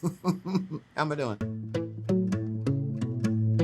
How am I doing?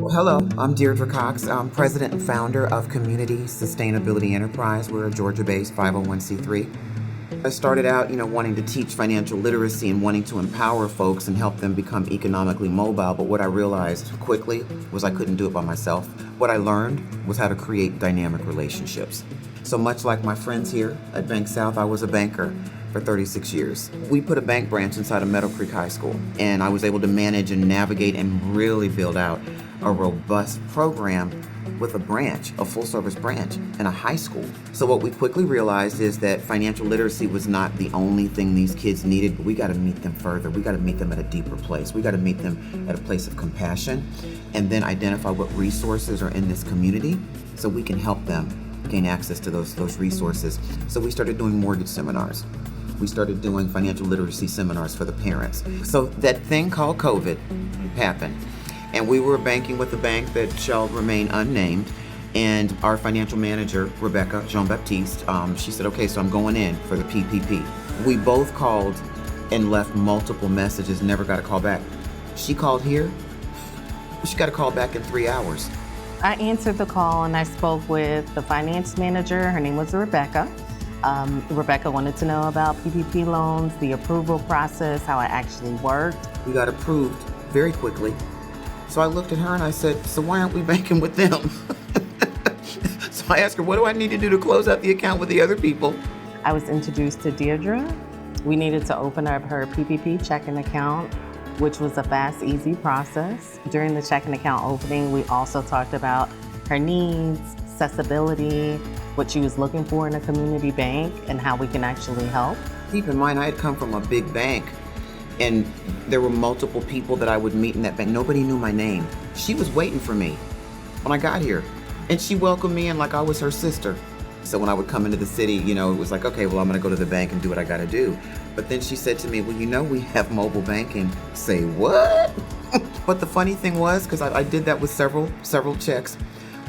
Well, hello, I'm Deirdra Cox. I'm president and founder of Community Sustainability Enterprise. We're a Georgia-based 501c3. I started out, wanting to teach financial literacy and wanting to empower folks and help them become economically mobile. But what I realized quickly was I couldn't do it by myself. What I learned was how to create dynamic relationships. So much like my friends here at BankSouth, I was a banker for 36 years. We put a bank branch inside of Meadow Creek High School, and I was able to manage and navigate and really build out a robust program with a branch, a full-service branch in a high school. So what we quickly realized is that financial literacy was not the only thing these kids needed, but we got to meet them further. We got to meet them at a deeper place. We got to meet them at a place of compassion, and then identify what resources are in this community so we can help them gain access to those resources. So we started doing mortgage seminars. We started doing financial literacy seminars for the parents. So that thing called COVID happened. And we were banking with a bank that shall remain unnamed. And our financial manager, Rebecca Jean-Baptiste, she said, okay, so I'm going in for the PPP. We both called and left multiple messages, never got a call back. She called here, she got a call back in 3 hours. I answered the call and I spoke with the finance manager. Her name was Rebecca. Rebecca wanted to know about PPP loans, the approval process, how it actually worked. We got approved very quickly. So I looked at her and I said, so why aren't we banking with them? So I asked her, what do I need to do to close out the account with the other people? I was introduced to Deirdra. We needed to open up her PPP checking account, which was a fast, easy process. During the checking account opening, we also talked about her needs, accessibility, what she was looking for in a community bank, and how we can actually help. Keep in mind, I had come from a big bank, and there were multiple people that I would meet in that bank. Nobody knew my name. She was waiting for me when I got here, and she welcomed me in like I was her sister. So when I would come into the city, it was like, okay, well, I'm gonna go to the bank and do what I gotta do. But then she said to me, well, we have mobile banking. Say what? But the funny thing was, because I did that with several checks,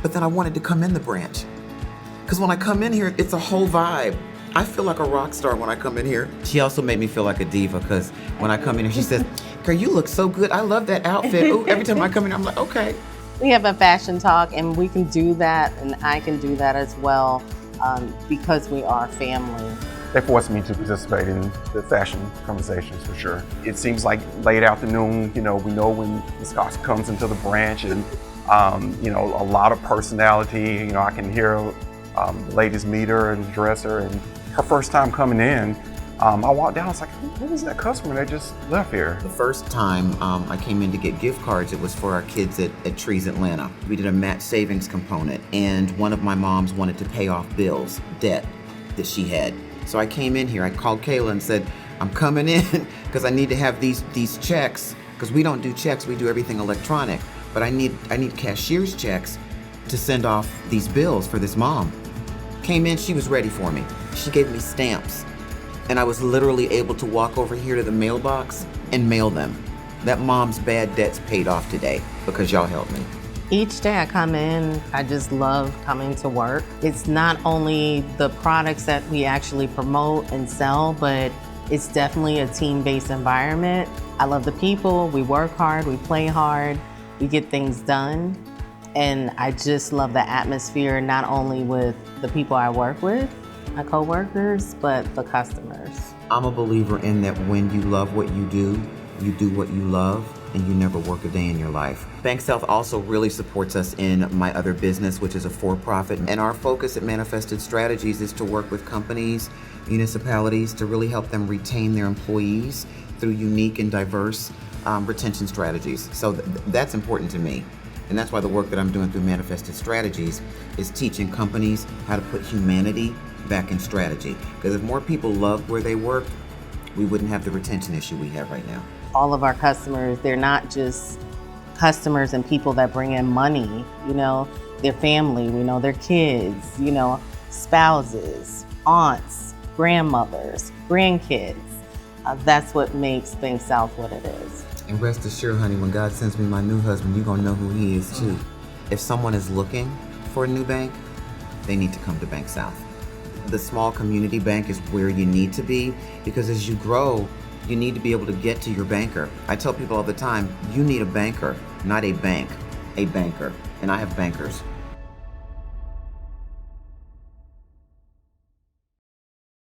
but then I wanted to come in the branch. Because when I come in here, it's a whole vibe. I feel like a rock star when I come in here. She also made me feel like a diva because when I come in here, she says, girl, you look so good. I love that outfit. Ooh, every time I come in, I'm like, okay. We have a fashion talk and we can do that, and I can do that as well because we are family. They forced me to participate in the fashion conversations for sure. It seems like late afternoon, we know when Ms. Cox comes into the branch and, a lot of personality. I can hear the ladies meet her and dress her, and her first time coming in, I walked down, I was like, who is that customer that just left here? The first time I came in to get gift cards, it was for our kids at Trees Atlanta. We did a match savings component, and one of my moms wanted to pay off bills, debt that she had. So I came in here, I called Kayla and said, I'm coming in because I need to have these checks, because we don't do checks, we do everything electronic, but I need cashier's checks to send off these bills for this mom. Came in, she was ready for me. She gave me stamps, and I was literally able to walk over here to the mailbox and mail them. That mom's bad debts paid off today because y'all helped me. Each day I come in, I just love coming to work. It's not only the products that we actually promote and sell, but it's definitely a team-based environment. I love the people, we work hard, we play hard, we get things done. And I just love the atmosphere, not only with the people I work with, my coworkers, but the customers. I'm a believer in that when you love what you do what you love, and you never work a day in your life. BankSouth also really supports us in my other business, which is a for-profit. And our focus at Manifested Strategies is to work with companies, municipalities, to really help them retain their employees through unique and diverse retention strategies. So that's important to me. And that's why the work that I'm doing through Manifested Strategies is teaching companies how to put humanity back in strategy. Because if more people loved where they work, we wouldn't have the retention issue we have right now. All of our customers, they're not just customers and people that bring in money, their family, their kids, spouses, aunts, grandmothers, grandkids. That's what makes BankSouth what it is. And rest assured, honey, when God sends me my new husband, you're gonna know who he is too. If someone is looking for a new bank, they need to come to BankSouth. The small community bank is where you need to be, because as you grow, You need to be able to get to your banker. I tell people all the time, you need a banker, not a bank, a banker. And I have bankers.